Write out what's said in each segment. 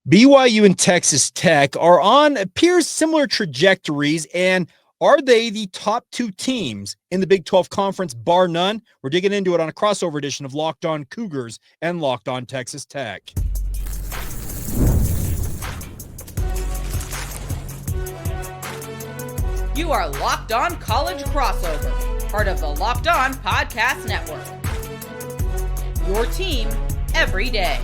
BYU and Texas Tech are on appears similar trajectories, and are they the top two teams in the Big 12 Conference, bar none? We're digging into it on a crossover edition of Locked On Cougars and Locked On Texas Tech. You are Locked On College Crossover, part of the Locked On Podcast Network. Your team every day.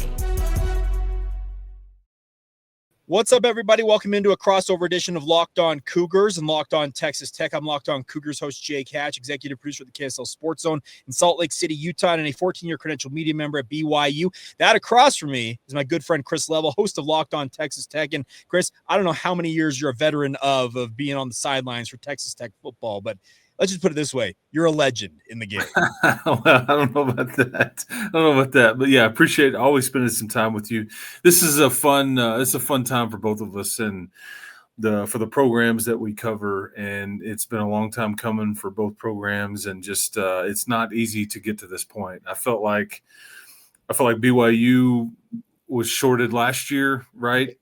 What's up, everybody? Welcome into a crossover edition of Locked On Cougars and Locked On Texas Tech. I'm Locked On Cougars host Jake Hatch, executive producer of the KSL Sports Zone in Salt Lake City, Utah, and a 14-year credentialed media member at BYU. That across from me is my good friend Chris Level, host of Locked On Texas Tech. And Chris, I don't know how many years you're a veteran of being on the sidelines for Texas Tech football, but let's just put it this way. You're a legend in the game. Well, I don't know about that. But yeah, I appreciate always spending some time with you. This is a fun time for both of us and for the programs that we cover. And it's been a long time coming for both programs, and just it's not easy to get to this point. I felt like BYU was shorted last year, right?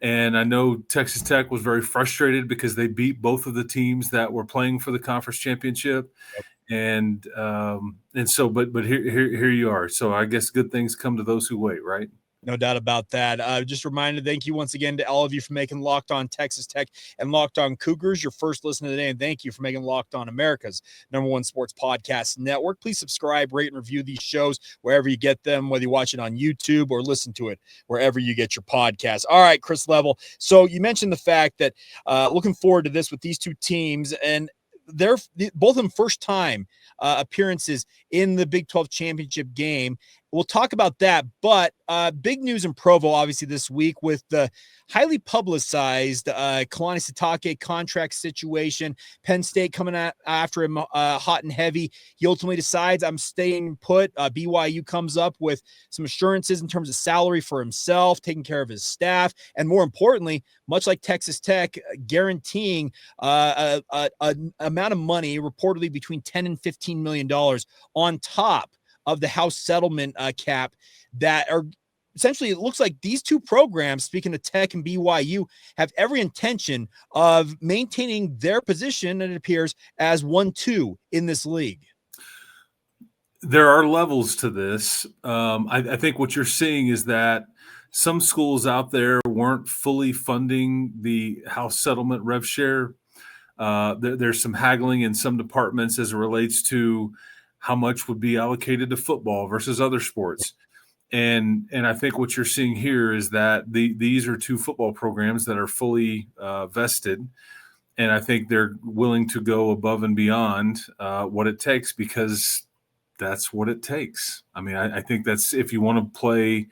And I know Texas Tech was very frustrated because they beat both of the teams that were playing for the conference championship. Yep. And so, but here you are. So I guess good things come to those who wait, right? No doubt about that. Just a reminder, thank you once again to all of you for making Locked On Texas Tech and Locked On Cougars your first listen of the day. And thank you for making Locked On America's #1 sports podcast network. Please subscribe, rate, and review these shows wherever you get them, whether you watch it on YouTube or listen to it wherever you get your podcasts. All right, Chris Level. So you mentioned the fact that looking forward to this with these two teams, and they're both in first time appearances in the Big 12 championship game. We'll talk about that, but big news in Provo, obviously, this week with the highly publicized Kalani Sitake contract situation. Penn State coming after him hot and heavy. He ultimately decides, I'm staying put. BYU comes up with some assurances in terms of salary for himself, taking care of his staff, and more importantly, much like Texas Tech, guaranteeing an amount of money, reportedly between $10 and $15 million on top of the House settlement cap that are essentially, it looks like these two programs, speaking of Tech and BYU, have every intention of maintaining their position, and it appears, as 1-2 in this league. There are levels to this. I think what you're seeing is that some schools out there weren't fully funding the House settlement rev share. There's some haggling in some departments as it relates to how much would be allocated to football versus other sports. And I think what you're seeing here is that these are two football programs that are fully vested. And I think they're willing to go above and beyond what it takes, because that's what it takes. I mean, I think that's if you want to play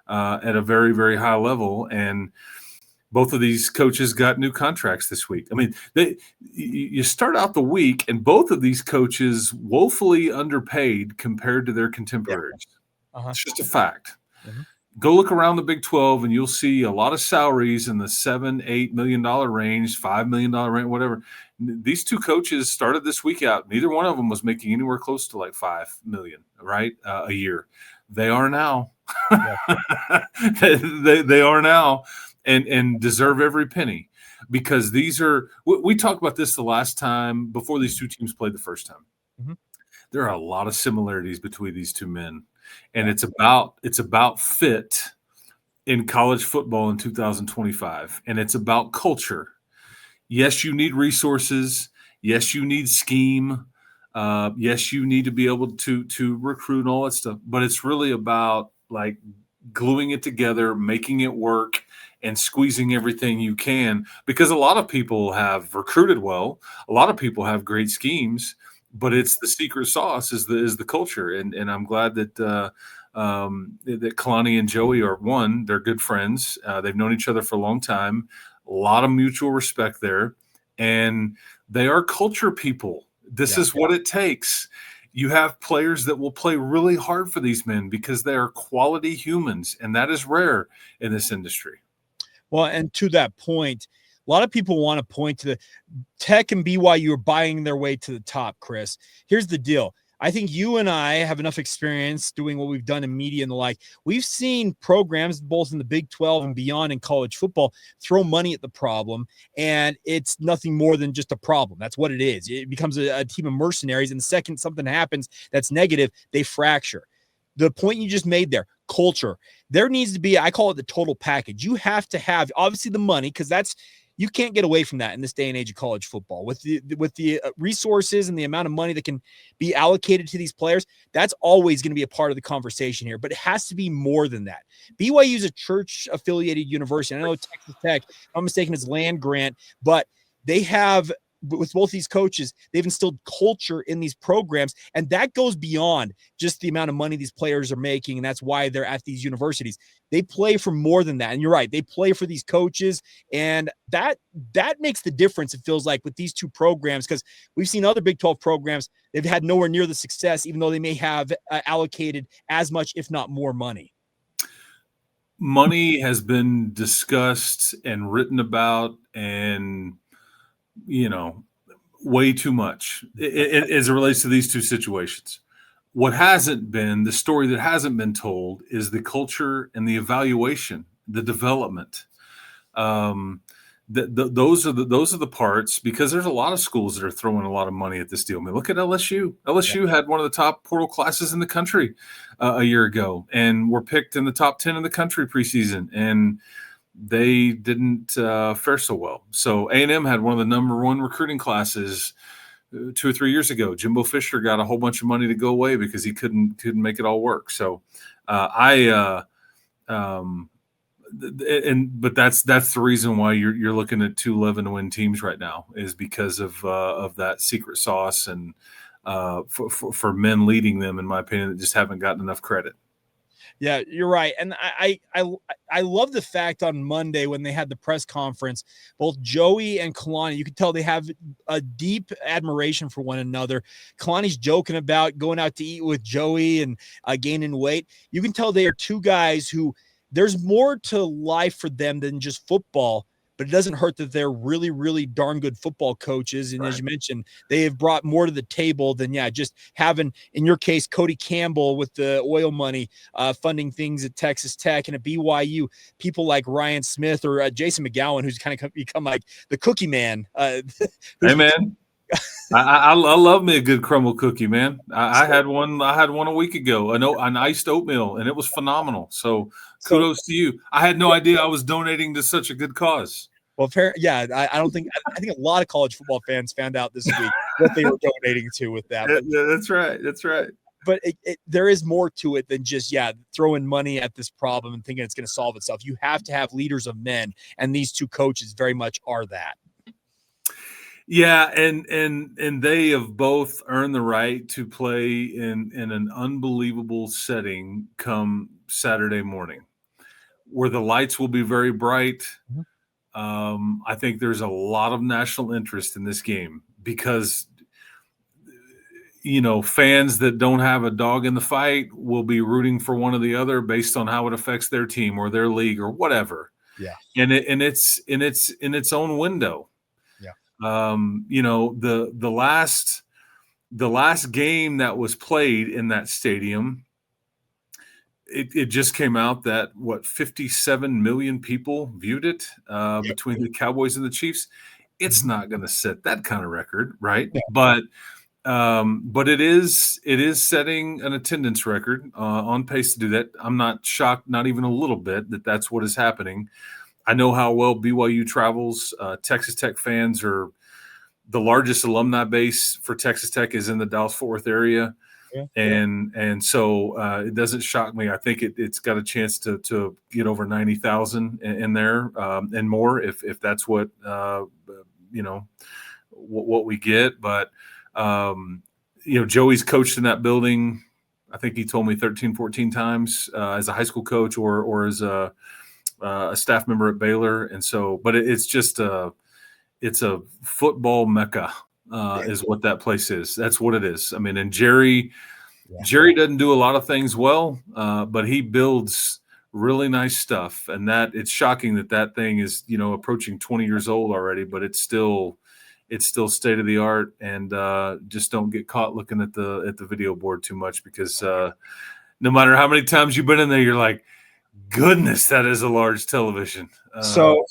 at a very, very high level. And both of these coaches got new contracts this week. I mean, you start out the week, and both of these coaches woefully underpaid compared to their contemporaries. Yeah. It's just a fact. Mm-hmm. Go look around the Big 12, and you'll see a lot of salaries in the $7-8 million range, $5 million range, whatever. These two coaches started this week out. Neither one of them was making anywhere close to like $5 million, right, a year. They are now. they are now. And deserve every penny, because these are – we talked about this the last time before these two teams played the first time. Mm-hmm. There are a lot of similarities between these two men, and it's about fit in college football in 2025, and it's about culture. Yes, you need resources. Yes, you need scheme. Yes, you need to be able to recruit and all that stuff, but it's really about like gluing it together, making it work, and squeezing everything you can, because a lot of people have recruited well. A lot of people have great schemes, but it's the secret sauce is the culture. And I'm glad that that Kalani and Joey are one. They're good friends. They've known each other for a long time. A lot of mutual respect there, and they are culture people. This is what it takes. You have players that will play really hard for these men because they are quality humans, and that is rare in this industry. Well, and to that point, a lot of people want to point to the Tech and BYU are buying their way to the top, Chris. Here's the deal. I think you and I have enough experience doing what we've done in media and the like. We've seen programs both in the Big 12 and beyond in college football throw money at the problem, and it's nothing more than just a problem. That's what it is. It becomes a team of mercenaries, and the second something happens that's negative, they fracture. The point you just made there, culture. There needs to be, I call it the total package. You have to have, obviously, the money, because you can't get away from that in this day and age of college football. With the resources and the amount of money that can be allocated to these players, that's always going to be a part of the conversation here. But it has to be more than that. BYU is a church-affiliated university. I know Texas Tech, if I'm mistaken, is land grant, but they have, with both these coaches, they've instilled culture in these programs, and that goes beyond just the amount of money these players are making, and that's why they're at these universities. They play for more than that, and you're right. They play for these coaches, and that makes the difference, it feels like, with these two programs, because we've seen other Big 12 programs, they've had nowhere near the success, even though they may have allocated as much, if not more money. Money has been discussed and written about, and way too much as it relates to these two situations. What hasn't been, the story that hasn't been told, is the culture and the evaluation, the development. Those are the parts, because there's a lot of schools that are throwing a lot of money at this deal. I mean, look at LSU. LSU had one of the top portal classes in the country a year ago, and were picked in the top 10 in the country preseason, and they didn't fare so well. So A&M had one of the number one recruiting classes 2 or 3 years ago. Jimbo Fisher got a whole bunch of money to go away because he couldn't make it all work. So but that's the reason why you're looking at 2 11-win teams right now, is because of that secret sauce, and for men leading them, in my opinion, that just haven't gotten enough credit. Yeah, you're right. And I love the fact on Monday when they had the press conference, both Joey and Kalani, you could tell they have a deep admiration for one another. Kalani's joking about going out to eat with Joey and gaining weight. You can tell they are two guys who, there's more to life for them than just football, but it doesn't hurt that they're really, really darn good football coaches. And as you mentioned, they have brought more to the table than, just having, in your case, Cody Campbell with the oil money, funding things at Texas Tech, and at BYU, people like Ryan Smith or Jason McGowan, who's kind of become like the cookie man. Hey, man. I love me a good crumble cookie, man. I had one a week ago, an iced oatmeal, and it was phenomenal. So kudos to you. I had no idea I was donating to such a good cause. Well, I think a lot of college football fans found out this week what they were donating to with that. Yeah, that's right. That's right. But there is more to it than just, throwing money at this problem and thinking it's going to solve itself. You have to have leaders of men, and these two coaches very much are that. Yeah, and they have both earned the right to play in an unbelievable setting come Saturday morning, where the lights will be very bright. Mm-hmm. I think there's a lot of national interest in this game because, fans that don't have a dog in the fight will be rooting for one or the other based on how it affects their team or their league or whatever. Yeah, and it's in its own window. The last game that was played in that stadium, it just came out that 57 million people viewed it between the Cowboys and the Chiefs. It's not going to set that kind of record, right? Yeah. But it is setting an attendance record, on pace to do that. I'm not shocked, not even a little bit, that that's what is happening. I know how well BYU travels. Texas Tech fans are the largest alumni base for Texas Tech is in the Dallas-Fort Worth area. Yeah. And so it doesn't shock me. I think it's got a chance to get over 90,000 in there and more if that's what what we get. But Joey's coached in that building, I think he told me 13, 14 times as a high school coach or as a staff member at Baylor. And so, but it's just it's a football mecca is what that place is. That's what it is. I mean, and Jerry doesn't do a lot of things well, but he builds really nice stuff. And that it's shocking that thing is, approaching 20 years old already, but it's still it's still state of the art, and just don't get caught looking at the video board too much, because no matter how many times you've been in there, you're like, goodness, that is a large television. So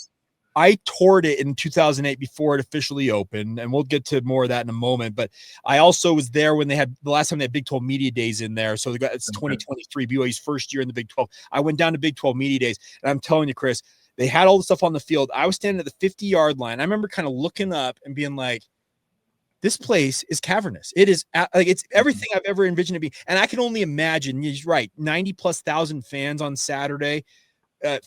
I toured it in 2008 before it officially opened, and we'll get to more of that in a moment. But I also was there when they had the last time they had Big 12 Media Days in there. So it's 2023, BYU's first year in the Big 12. I went down to Big 12 Media Days, and I'm telling you, Chris, they had all the stuff on the field. I was standing at the 50-yard line. I remember kind of looking up and being like, this place is cavernous. It is like it's everything I've ever envisioned it being. And I can only imagine, he's right, 90,000+ fans on Saturday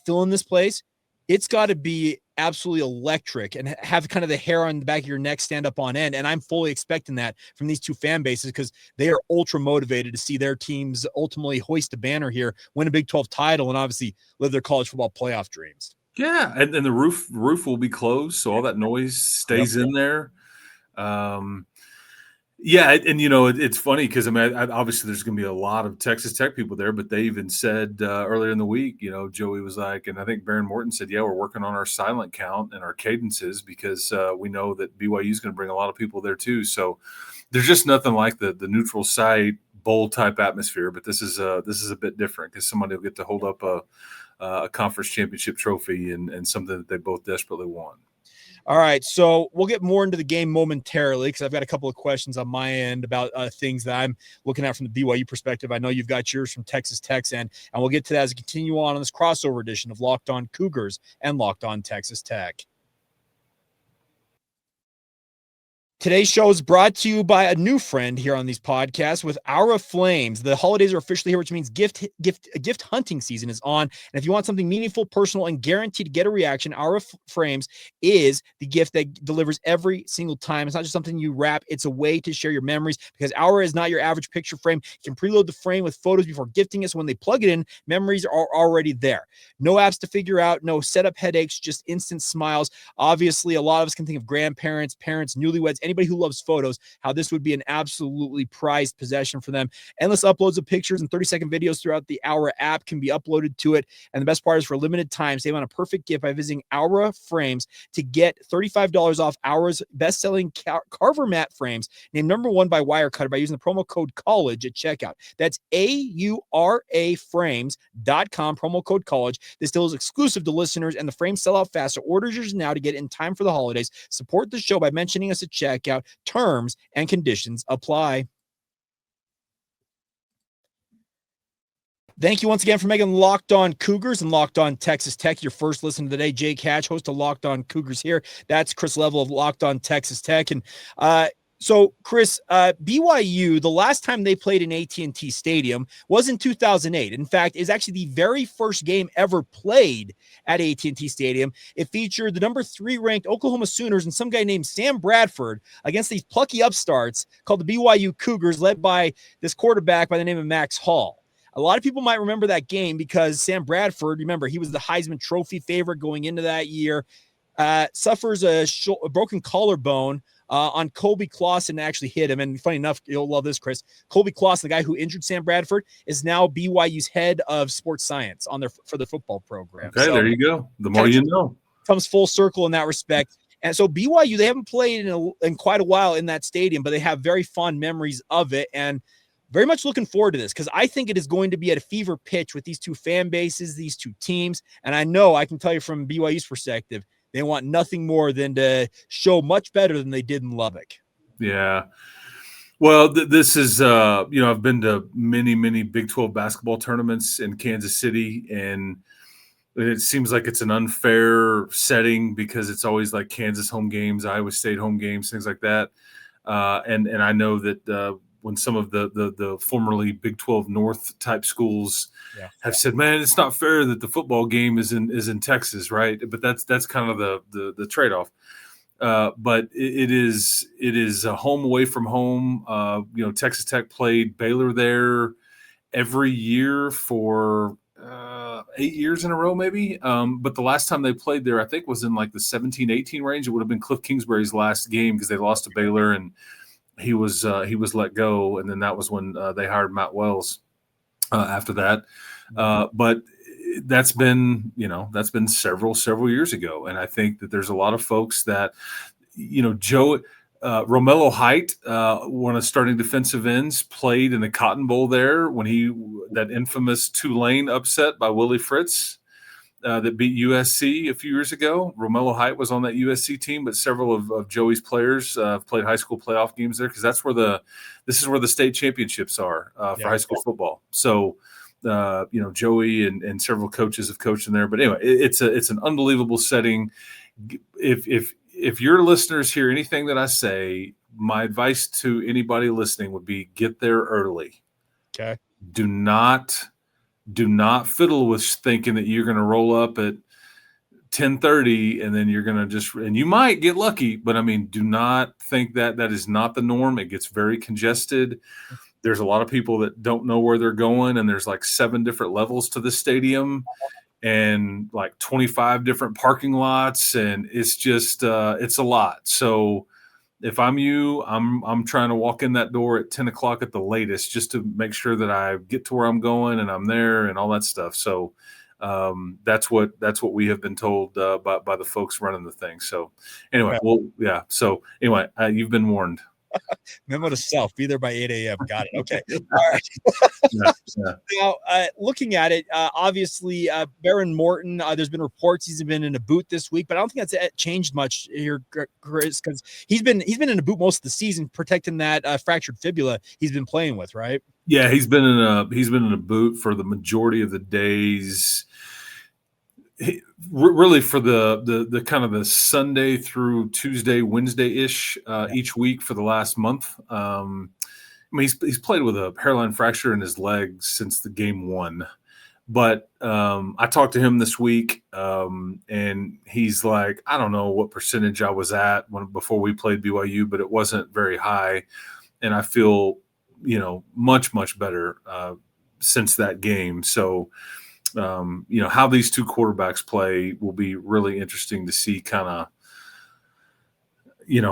filling this place. It's got to be absolutely electric and have kind of the hair on the back of your neck stand up on end. And I'm fully expecting that from these two fan bases, because they are ultra motivated to see their teams ultimately hoist a banner here, win a Big 12 title, and obviously live their college football playoff dreams. Yeah, and the roof will be closed, so all that noise stays in there. Yeah, and it's funny because obviously there's going to be a lot of Texas Tech people there, but they even said earlier in the week, Joey was like, and I think Behren Morton said, yeah, we're working on our silent count and our cadences, because we know that BYU is going to bring a lot of people there too. So there's just nothing like the neutral site bowl type atmosphere, but this is a bit different, because somebody will get to hold up a conference championship trophy and something that they both desperately want. All right, so we'll get more into the game momentarily, because I've got a couple of questions on my end about things that I'm looking at from the BYU perspective. I know you've got yours from Texas Tech's end, and we'll get to that as we continue on this crossover edition of Locked On Cougars and Locked On Texas Tech. Today's show is brought to you by a new friend here on these podcasts with Aura Flames. The holidays are officially here, which means gift hunting season is on. And if you want something meaningful, personal, and guaranteed to get a reaction, Aura Frames is the gift that delivers every single time. It's not just something you wrap. It's a way to share your memories, because Aura is not your average picture frame. You can preload the frame with photos before gifting it, so when they plug it in, memories are already there. No apps to figure out, no setup headaches, just instant smiles. Obviously, a lot of us can think of grandparents, parents, newlyweds, anybody who loves photos, how this would be an absolutely prized possession for them. Endless uploads of pictures and 30-second videos throughout the Aura app can be uploaded to it. And the best part is, for a limited time, save on a perfect gift by visiting Aura Frames to get $35 off Aura's best-selling Carver mat frames, named #1 by Wirecutter, by using the promo code COLLEGE at checkout. That's AURA frames.com, promo code COLLEGE. This deal is exclusive to listeners, and the frames sell out fast, so order yours now to get in time for the holidays. Support the show by mentioning us at checkout. Terms and conditions apply. Thank you once again for making Locked On Cougars and Locked On Texas Tech your first listen of the day. Jake Hatch, host of Locked On Cougars here. That's Chris Level of Locked On Texas Tech. And so, Chris, BYU, the last time they played in AT&T Stadium was in 2008. In fact, it's actually the very first game ever played at AT&T Stadium. It featured the #3 ranked Oklahoma Sooners and some guy named Sam Bradford against these plucky upstarts called the BYU Cougars, led by this quarterback by the name of Max Hall. A lot of people might remember that game because Sam Bradford, remember, he was the Heisman Trophy favorite going into that year, suffers a broken collarbone on Colby Clausen, actually hit him. And funny enough, you'll love this, Chris. Colby Clausen, the guy who injured Sam Bradford, is now BYU's head of sports science for the football program. Okay, so there you go. The more you know. Comes full circle in that respect. And so BYU, they haven't played in quite a while in that stadium, but they have very fond memories of it. And very much looking forward to this, because I think it is going to be at a fever pitch with these two fan bases, these two teams. And I know I can tell you from BYU's perspective, they want nothing more than to show much better than they did in Lubbock. Yeah. Well, this is, I've been to many, many Big 12 basketball tournaments in Kansas City, and it seems like it's an unfair setting because it's always like Kansas home games, Iowa State home games, things like that. And I know that when some of the formerly Big 12 North type schools have said, man, it's not fair that the football game is in Texas, right? But that's kind of the trade-off. But it is a home away from home. Texas Tech played Baylor there every year for 8 years in a row, maybe. But the last time they played there, I think, was in like the 17-18 range. It would have been Cliff Kingsbury's last game because they lost to Baylor, and he was let go, and then that was when they hired Matt Wells after that. But that's been several years ago, and I think that there's a lot of folks that Romello Height, one of the starting defensive ends, played in the Cotton Bowl there when that infamous Tulane upset by Willie Fritz that beat USC a few years ago. Romello Height was on that USC team, but several of Joey's players played high school playoff games there because this is where the state championships are for high school football. So, Joey and several coaches have coached in there. But anyway, it's an unbelievable setting. If your listeners hear anything that I say, my advice to anybody listening would be get there early. Okay. Do not fiddle with thinking that you're going to roll up at 10:30 and then you're going to and you might get lucky, but I mean, do not think that is not the norm. It gets very congested. There's a lot of people that don't know where they're going, and there's like 7 different levels to the stadium and like 25 different parking lots, and it's just it's a lot. So if I'm you, I'm trying to walk in that door at 10 o'clock at the latest just to make sure that I get to where I'm going and I'm there and all that stuff. So that's what we have been told by the folks running the thing. So anyway, So anyway, you've been warned. Memo to self, be there by 8 a.m. Got it. Okay. All right. Now, looking at it, obviously, Behren Morton, there's been reports he's been in a boot this week, but I don't think that's changed much here, Chris, because he's been in a boot most of the season, protecting that fractured fibula he's been playing with, right? Yeah, he's been in a boot for the majority of the days. Really for the kind of the Sunday through Tuesday, Wednesday-ish each week for the last month. I mean, he's played with a hairline fracture in his leg since the game 1. But I talked to him this week, and he's like, I don't know what percentage I was at before we played BYU, but it wasn't very high. And I feel, much, much better since that game. So, how these two quarterbacks play will be really interesting to see kind of,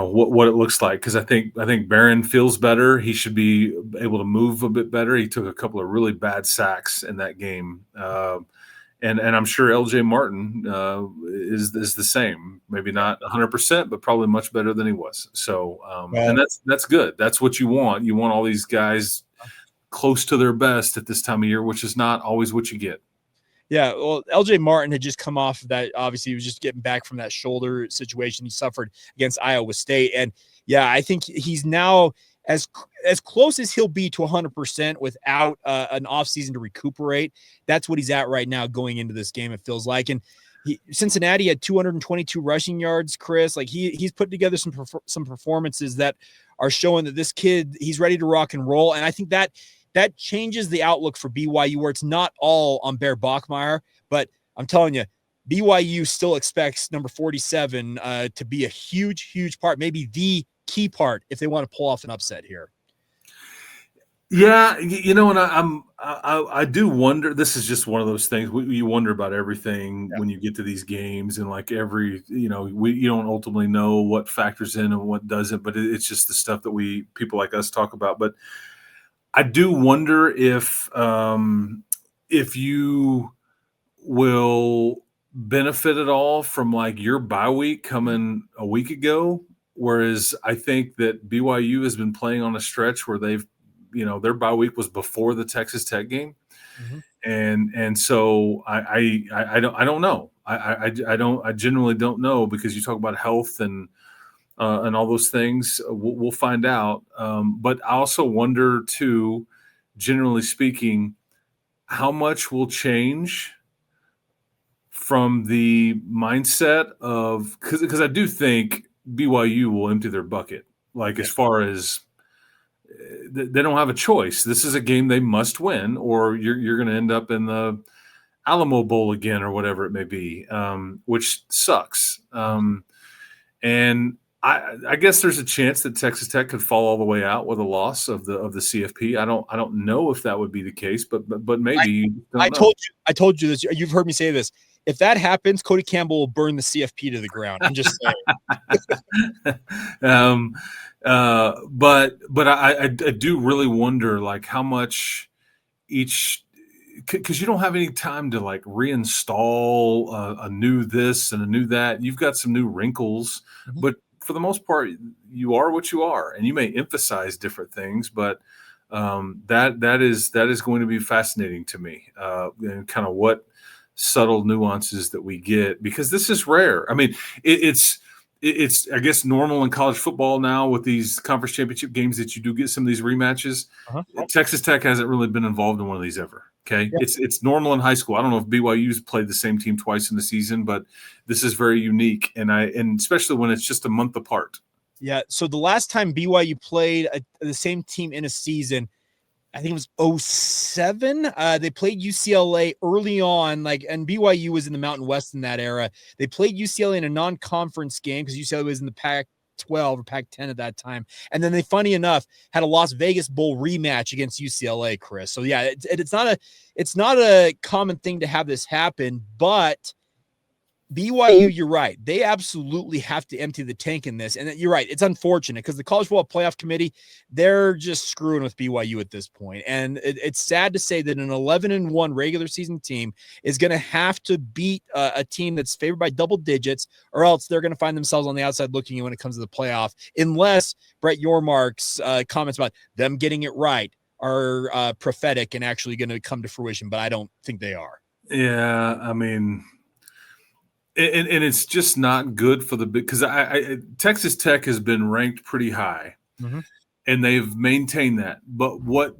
what it looks like. Cause I think Behren feels better. He should be able to move a bit better. He took a couple of really bad sacks in that game. And I'm sure LJ Martin is the same, maybe not 100%, but probably much better than he was. So, and that's good. That's what you want. You want all these guys close to their best at this time of year, which is not always what you get. Yeah, well, LJ Martin had just come off of that. Obviously, he was just getting back from that shoulder situation he suffered against Iowa State. And yeah, I think he's now as close as he'll be to 100% without an offseason to recuperate. That's what he's at right now going into this game, it feels like. And Cincinnati had 222 rushing yards, Chris. Like he's put together some performances that are showing that this kid, he's ready to rock and roll. And I think that changes the outlook for BYU, where it's not all on Bear Bachmeier, but I'm telling you, BYU still expects number 47 to be a huge, huge part, maybe the key part if they want to pull off an upset here. Yeah, and I do wonder. This is just one of those things you wonder about everything when you get to these games, and like you don't ultimately know what factors in and what doesn't, but it's just the stuff that people like us talk about. But I do wonder if you will benefit at all from like your bye week coming a week ago, whereas I think that BYU has been playing on a stretch where they've, their bye week was before the Texas Tech game, and so I don't know. I genuinely don't know, because you talk about health and all those things. We'll find out. But I also wonder too, generally speaking, how much will change from the mindset of, because I do think BYU will empty their bucket. Like as far as they don't have a choice. This is a game they must win, or you're going to end up in the Alamo Bowl again or whatever it may be, which sucks. And I guess there's a chance that Texas Tech could fall all the way out with a loss of the CFP. I don't know if that would be the case, but maybe. I told you this. You've heard me say this. If that happens, Cody Campbell will burn the CFP to the ground. I'm just saying. But I do really wonder, like, how much because you don't have any time to like reinstall a new this and a new that. You've got some new wrinkles, but for the most part, you are what you are, and you may emphasize different things, but that is going to be fascinating to me, and kind of what subtle nuances that we get, because this is rare. I mean, it's I guess normal in college football now with these conference championship games that you do get some of these rematches. Texas Tech hasn't really been involved in one of these ever. Okay. Yeah. It's normal in high school. I don't know if BYU's played the same team twice in the season, but this is very unique. And especially when it's just a month apart. Yeah. So the last time BYU played the same team in a season, I think it was 2007. They played UCLA early on, and BYU was in the Mountain West in that era. They played UCLA in a non-conference game because UCLA was in the Pac-12 or Pac-10 at that time. And then they, funny enough, had a Las Vegas Bowl rematch against UCLA, Chris. So yeah, it's not a common thing to have this happen, but BYU, you're right. They absolutely have to empty the tank in this. And you're right. It's unfortunate because the College Football Playoff Committee, they're just screwing with BYU at this point. And it's sad to say that an 11-1 regular season team is going to have to beat a team that's favored by double digits, or else they're going to find themselves on the outside looking when it comes to the playoff, unless Brett Yormark's comments about them getting it right are prophetic and actually going to come to fruition. But I don't think they are. Yeah, I mean – And it's just not good for the big, because Texas Tech has been ranked pretty high, and they've maintained that. But what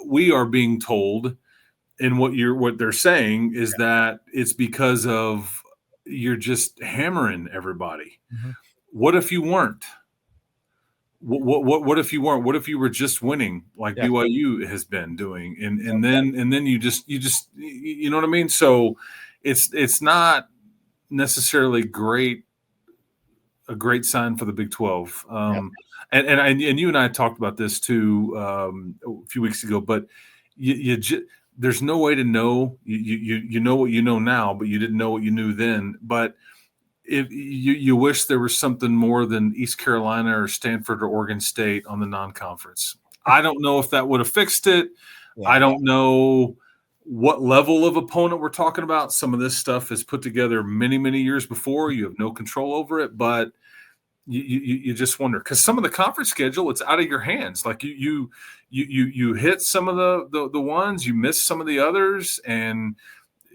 we are being told, and what they're saying is that it's because of you're just hammering everybody. What if you weren't? What if you weren't? What if you were just winning like BYU has been doing, and then you just you know what I mean? So it's not necessarily a great sign for the Big 12. And you and I talked about this too a few weeks ago, but there's no way to know. You know what you know now, but you didn't know what you knew then. But if you wish there was something more than East Carolina or Stanford or Oregon State on the non-conference. I don't know if that would have fixed it. I don't know what level of opponent we're talking about. Some of this stuff is put together many, many years before. You have no control over it, but you just wonder, because some of the conference schedule, it's out of your hands. Like you hit some of the ones, you miss some of the others, and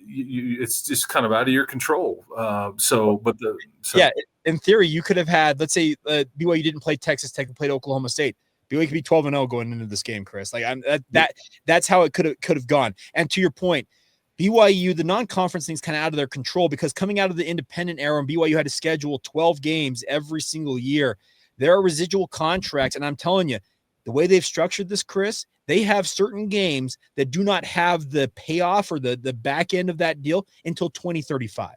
it's just kind of out of your control. Yeah, in theory, you could have had, let's say BYU didn't play Texas Tech and played Oklahoma State. BYU could be 12-0 going into this game, Chris. That's how it could have gone. And to your point, BYU, the non-conference thing's kind of out of their control, because coming out of the independent era, and BYU had to schedule 12 games every single year, there are residual contracts. And I'm telling you, the way they've structured this, Chris, they have certain games that do not have the payoff or the back end of that deal until 2035.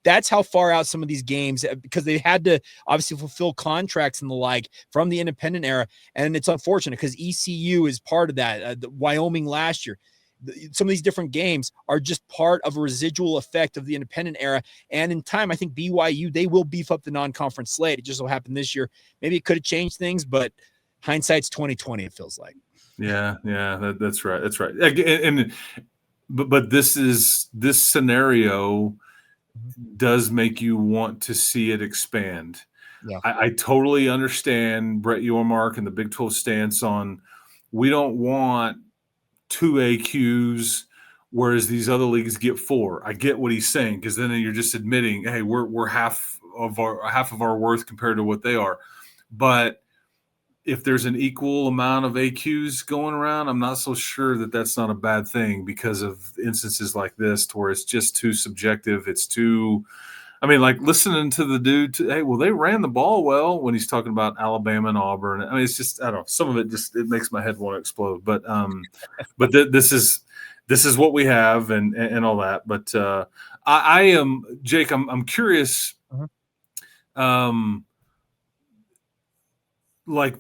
That's how far out some of these games, because they had to obviously fulfill contracts and the like from the independent era. And it's unfortunate because ECU is part of that. Wyoming last year, some of these different games are just part of a residual effect of the independent era. And in time, I think BYU, they will beef up the non-conference slate. It just so happened this year. Maybe it could have changed things, but hindsight's 2020, it feels like. Yeah, that's right. That's right. But this scenario does make you want to see it expand. Yeah. I totally understand Brett Yormark and the Big 12 stance on, we don't want 2 AQs, whereas these other leagues get 4. I get what he's saying, because then you're just admitting, hey, we're half of our worth compared to what they are. But if there's an equal amount of AQs going around, I'm not so sure that that's not a bad thing, because of instances like this to where it's just too subjective. It's too, I mean, like listening to the dude, hey, well, they ran the ball well when he's talking about Alabama and Auburn. I mean, it's just, I don't know, some of it just, it makes my head want to explode. But this is what we have and all that. But I am, Jake, I'm curious. Like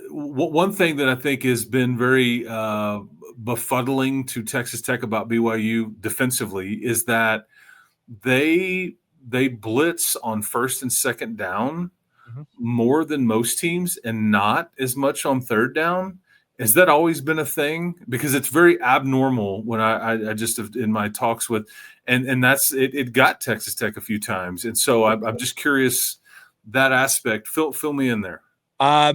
one thing that I think has been very befuddling to Texas Tech about BYU defensively is that they blitz on first and second down more than most teams, and not as much on third down. Has that always been a thing? Because it's very abnormal when I just have in my talks with, and that's it got Texas Tech a few times. And so I'm just curious, that aspect? Fill me in there. I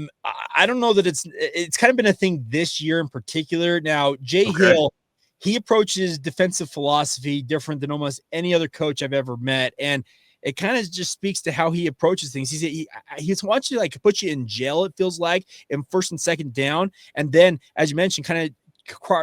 don't know that it's kind of been a thing this year in particular. Now, Jay Hill, he approaches defensive philosophy different than almost any other coach I've ever met. And it kind of just speaks to how he approaches things. He wants you like put you in jail, it feels like, in first and second down. And then, as you mentioned, kind of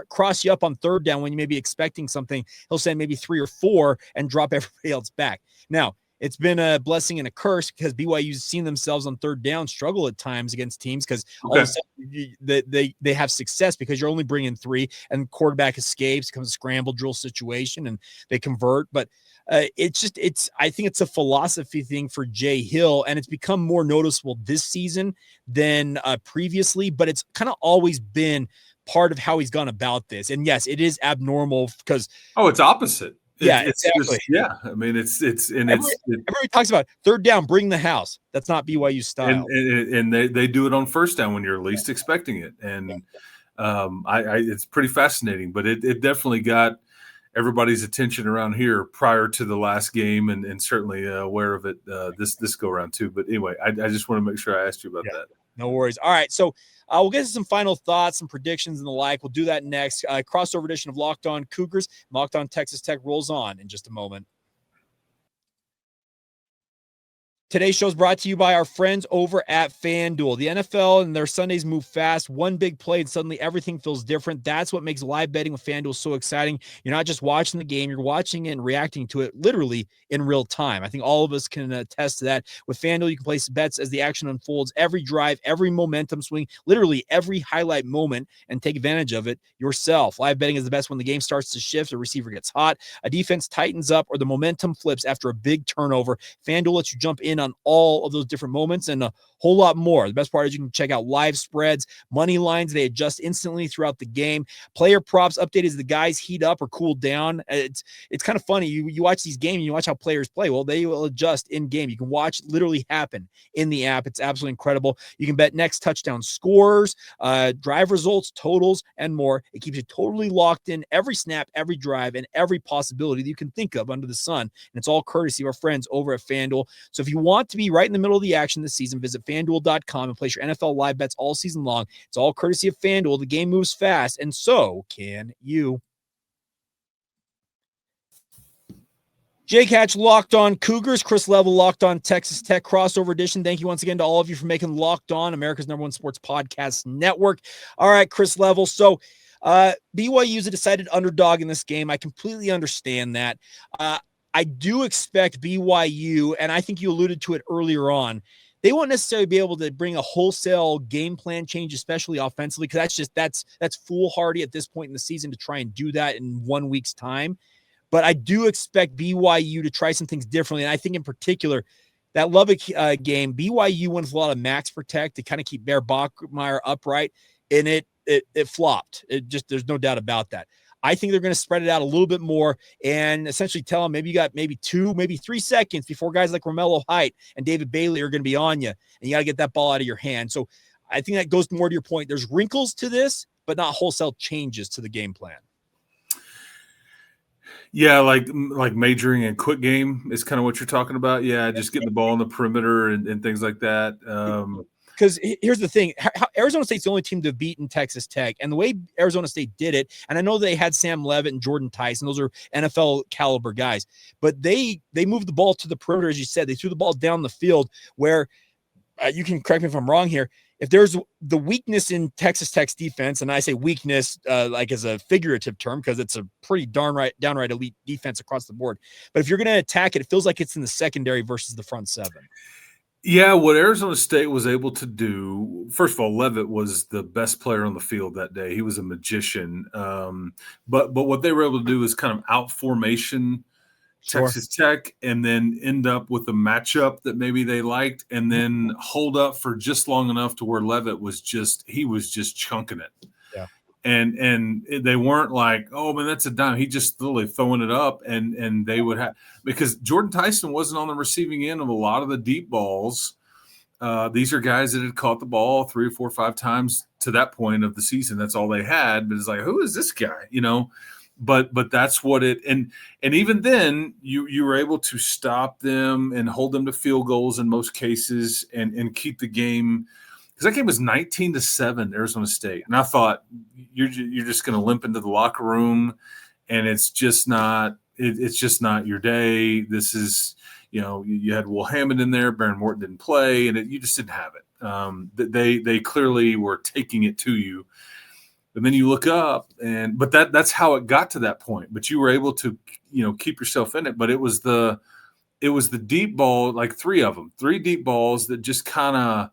cross you up on third down when you may be expecting something. He'll send maybe 3 or 4 and drop everybody else back. Now, it's been a blessing and a curse because BYU's seen themselves on third down struggle at times against teams because all of a sudden they have success because you're only bringing 3 and quarterback escapes, becomes a scramble drill situation, and they convert. But I think it's a philosophy thing for Jay Hill, and it's become more noticeable this season than previously, but it's kind of always been part of how he's gone about this. And yes, it is abnormal because it's opposite. Exactly. I mean, everybody talks about third down, bring the house. That's not BYU style. And they do it on first down when you're least expecting it. And it's pretty fascinating, but it definitely got everybody's attention around here prior to the last game, and certainly aware of it this go around too. But anyway, I just want to make sure I asked you about that. No worries. All right, so we'll get to some final thoughts and predictions and the like. We'll do that next. Crossover edition of Locked On Cougars, Locked On Texas Tech rolls on in just a moment. Today's show is brought to you by our friends over at FanDuel. The NFL and their Sundays move fast. One big play and suddenly everything feels different. That's what makes live betting with FanDuel so exciting. You're not just watching the game, you're watching it and reacting to it literally in real time. I think all of us can attest to that. With FanDuel, you can place bets as the action unfolds, every drive, every momentum swing, literally every highlight moment, and take advantage of it yourself. Live betting is the best when the game starts to shift, a receiver gets hot, a defense tightens up, or the momentum flips after a big turnover. FanDuel lets you jump in on all of those different moments and a whole lot more. The best part is you can check out live spreads, money lines. They adjust instantly throughout the game. Player props update as the guys heat up or cool down. It's kind of funny. You watch these games and you watch how players play. Well, they will adjust in game. You can watch literally happen in the app. It's absolutely incredible. You can bet next touchdown scores, drive results, totals, and more. It keeps you totally locked in every snap, every drive, and every possibility that you can think of under the sun. And it's all courtesy of our friends over at FanDuel. So if you want to be right in the middle of the action this season, visit FanDuel.com and place your NFL live bets all season long. It's all courtesy of FanDuel. The game moves fast, and so can you. Jake Hatch, Locked On Cougars. Chris Level, Locked On Texas Tech crossover edition. Thank you once again to all of you for making Locked On America's #1 sports podcast network. All right, Chris Level. So BYU is a decided underdog in this game. I completely understand that. I do expect BYU, and I think you alluded to it earlier on, they won't necessarily be able to bring a wholesale game plan change, especially offensively, because that's foolhardy at this point in the season to try and do that in 1 week's time. But I do expect BYU to try some things differently, and I think in particular that Lubbock game, BYU went with a lot of max protect to kind of keep Bachmeier upright, and it flopped. There's no doubt about that. I think they're going to spread it out a little bit more and essentially tell them maybe you got maybe 2, maybe 3 seconds before guys like Romello Height and David Bailey are going to be on you, and you got to get that ball out of your hand. So I think that goes more to your point. There's wrinkles to this, but not wholesale changes to the game plan. Yeah, like majoring in quick game is kind of what you're talking about. Yeah, just getting the ball on the perimeter and things like that. Because here's the thing. Arizona State's the only team to have beaten Texas Tech. And the way Arizona State did it, and I know they had Sam Levitt and Jordan Tyson. Those are NFL caliber guys. But they moved the ball to the perimeter, as you said. They threw the ball down the field where you can correct me if I'm wrong here. If there's the weakness in Texas Tech's defense, and I say weakness like as a figurative term because it's a pretty downright elite defense across the board. But if you're going to attack it, it feels like it's in the secondary versus the front seven. Yeah, what Arizona State was able to do, first of all, Levitt was the best player on the field that day. He was a magician. But what they were able to do is kind of out formation Texas Tech and then end up with a matchup that maybe they liked and then hold up for just long enough to where Levitt was just chunking it. Yeah. And they weren't like, oh man, that's a dime. He just literally throwing it up and they would have, because Jordan Tyson wasn't on the receiving end of a lot of the deep balls. These are guys that had caught the ball 3 or 4 or 5 times to that point of the season. That's all they had. But it's like, who is this guy? but that's what it, and even then you were able to stop them and hold them to field goals in most cases and keep the game, because that game was 19-7 Arizona State, and I thought you're just going to limp into the locker room, and it's just not your day. This is, you had Will Hammond in there, Behren Morton didn't play, and you just didn't have it. They clearly were taking it to you. And then you look up, but that's how it got to that point. But you were able to, keep yourself in it. But it was the deep ball, like three deep balls that just kind of,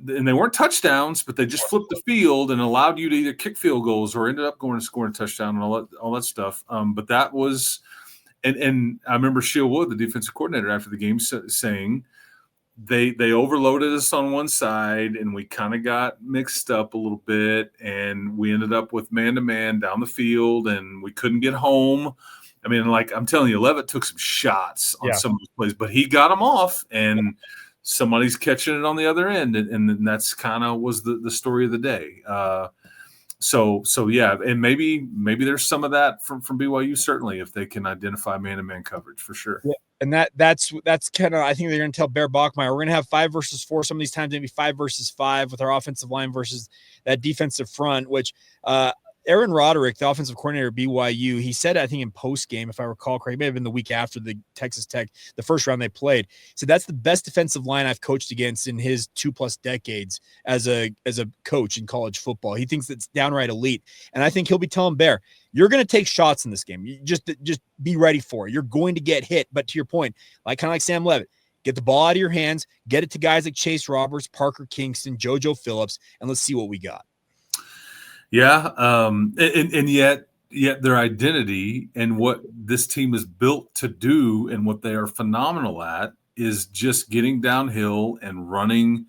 and they weren't touchdowns, but they just flipped the field and allowed you to either kick field goals or ended up going and scoring a touchdown and all that stuff. But that was, and I remember Sheil Wood, the defensive coordinator, after the game saying, They overloaded us on one side, and we kind of got mixed up a little bit, and we ended up with man-to-man down the field, and we couldn't get home. I mean, like I'm telling you, Levitt took some shots on some of those plays, but he got them off, and somebody's catching it on the other end, and that's kind of was the story of the day. So yeah, and maybe there's some of that from BYU, certainly, if they can identify man-to-man coverage for sure. Yeah. And that's kind of, I think they're going to tell Bachmeier, we're going to have 5 versus 4. Some of these times, maybe 5 versus 5 with our offensive line versus that defensive front, which Aaron Roderick, the offensive coordinator at BYU, he said, I think in post game, if I recall correctly, it may have been the week after the Texas Tech, the first round they played. So that's the best defensive line I've coached against in his 2+ decades as a coach in college football. He thinks it's downright elite. And I think he'll be telling Bear, you're going to take shots in this game. You just be ready for it. You're going to get hit. But to your point, kind of like Sam Levitt, get the ball out of your hands, get it to guys like Chase Roberts, Parker Kingston, JoJo Phillips, and let's see what we got. Yeah, and yet their identity and what this team is built to do and what they are phenomenal at is just getting downhill and running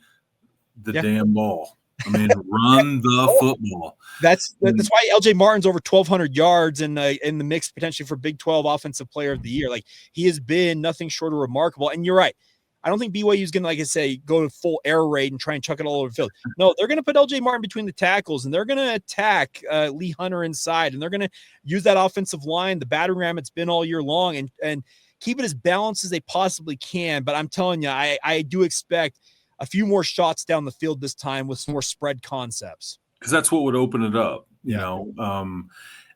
the damn ball. I mean, run the football. That's why LJ Martin's over 1,200 yards in the mix potentially for Big 12 Offensive Player of the Year. Like, he has been nothing short of remarkable. And you're right. I don't think BYU is going to, like I say, go to full air raid and try and chuck it all over the field. No, they're going to put LJ Martin between the tackles, and they're going to attack Lee Hunter inside, and they're going to use that offensive line, the battering ram it's been all year long, and keep it as balanced as they possibly can. But I'm telling you, I do expect a few more shots down the field this time with some more spread concepts. Because that's what would open it up, you know.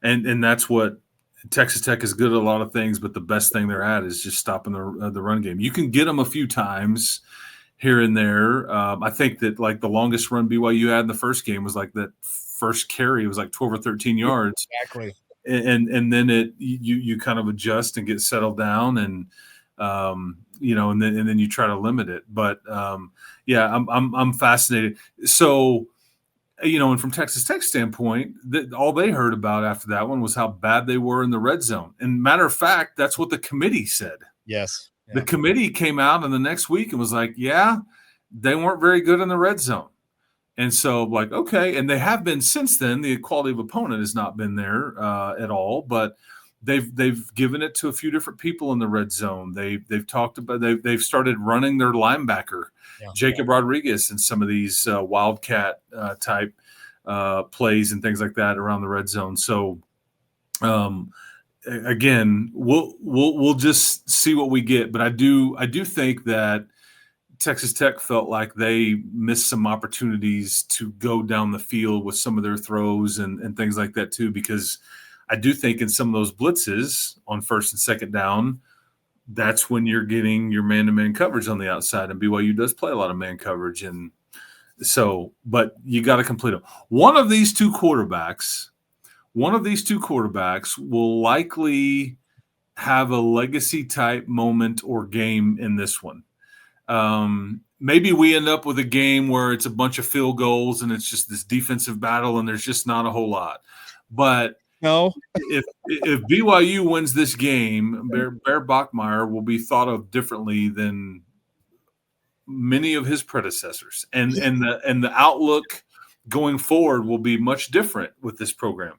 And that's what Texas Tech is good at a lot of things, but the best thing they're at is just stopping the run game. You can get them a few times here and there. I think that like the longest run BYU had in the first game was like that first carry. It was like 12 or 13 yards. Exactly. And then you kind of adjust and get settled down and and then you try to limit it. But I'm fascinated. So, and from Texas Tech's standpoint, all they heard about after that one was how bad they were in the red zone. And matter of fact, that's what the committee said. Yes. Yeah. The committee came out in the next week and was like, they weren't very good in the red zone. And so, like, okay, and they have been since then. The quality of opponent has not been there at all, but they've given it to a few different people in the red zone. They've talked about they've started running their linebacker, Jacob Rodriguez, and some of these wildcat type plays and things like that around the red zone. So again, we'll just see what we get. But I do think that Texas Tech felt like they missed some opportunities to go down the field with some of their throws and things like that too, because I do think in some of those blitzes on first and second down, that's when you're getting your man-to-man coverage on the outside, and BYU does play a lot of man coverage. And so, but you got to complete them. One of these two quarterbacks will likely have a legacy type moment or game in this one. Maybe we end up with a game where it's a bunch of field goals and it's just this defensive battle and there's just not a whole lot. But no, if BYU wins this game, Behren Bachmeier will be thought of differently than many of his predecessors, and the outlook going forward will be much different with this program.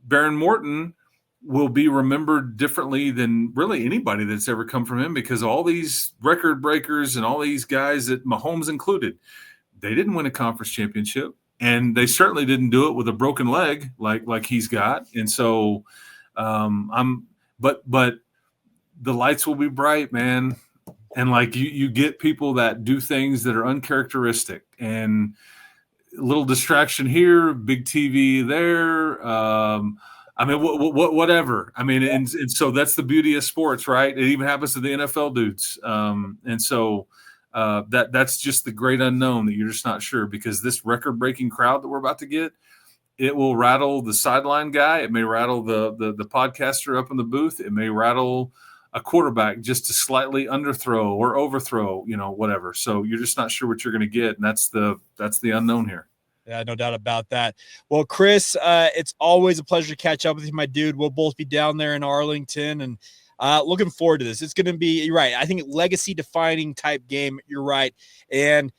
Behren Morton will be remembered differently than really anybody that's ever come from him, because all these record breakers and all these guys, that Mahomes included, they didn't win a conference championship. and they certainly didn't do it with a broken leg like he's got. And so but the lights will be bright, man. And like you get people that do things that are uncharacteristic, and a little distraction here, big TV there. I mean, whatever. I mean, and so that's the beauty of sports, right? It even happens to the NFL dudes. And so that's just the great unknown that you're just not sure, because this record-breaking crowd that we're about to get, it will rattle the sideline guy. It may rattle the podcaster up in the booth. It may rattle a quarterback just to slightly underthrow or overthrow, whatever. So you're just not sure what you're going to get, and that's the unknown here. Yeah, no doubt about that. Well, Chris, it's always a pleasure to catch up with you, my dude. We'll both be down there in Arlington, and looking forward to this. It's going to be, you're right, I think legacy-defining type game. You're right. And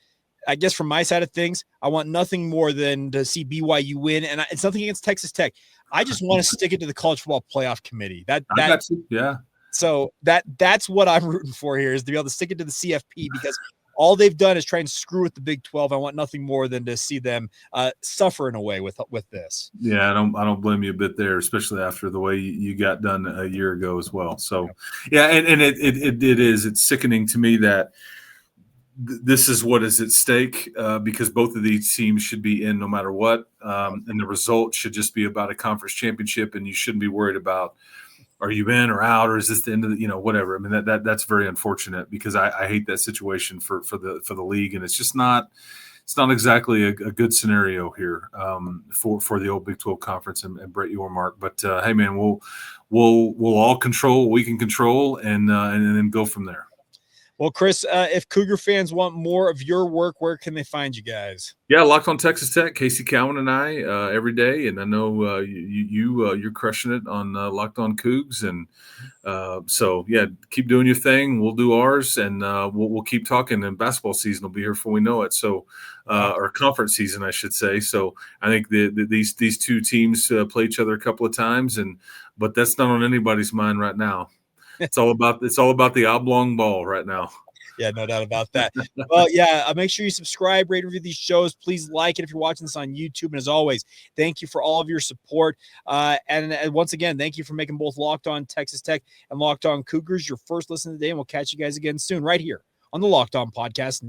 I guess from my side of things, I want nothing more than to see BYU win, and it's nothing against Texas Tech. I just want to stick it to the College Football Playoff Committee. Yeah. So that's what I'm rooting for here, is to be able to stick it to the CFP, because all they've done is try and screw with the Big 12. I want nothing more than to see them suffer in a way with this. Yeah, I don't blame you a bit there, especially after the way you got done a year ago as well. So, yeah, and it's sickening to me that this is what is at stake, because both of these teams should be in no matter what, and the result should just be about a conference championship, and you shouldn't be worried about, are you in or out, or is this the end of the, whatever. I mean, that's very unfortunate, because I hate that situation for the league, and it's just not exactly a good scenario here for the old Big 12 conference and Brett Yormark. But hey, man, we'll all control what we can control, and then go from there. Well, Chris, if Cougar fans want more of your work, where can they find you guys? Yeah, Locked on Texas Tech, Casey Cowan and I every day, and I know you're crushing it on Locked on Cougs, and so yeah, keep doing your thing. We'll do ours, and we'll keep talking. And basketball season will be here before we know it. So, or conference season, I should say. So I think these two teams play each other a couple of times, but that's not on anybody's mind right now. It's all about the oblong ball right now. Yeah, no doubt about that. Well, yeah, make sure you subscribe, rate, review these shows. Please like it if you're watching this on YouTube. And as always, thank you for all of your support. And once again, thank you for making both Locked on Texas Tech and Locked on Cougars your first listen of the day. And we'll catch you guys again soon right here on the Locked on Podcast.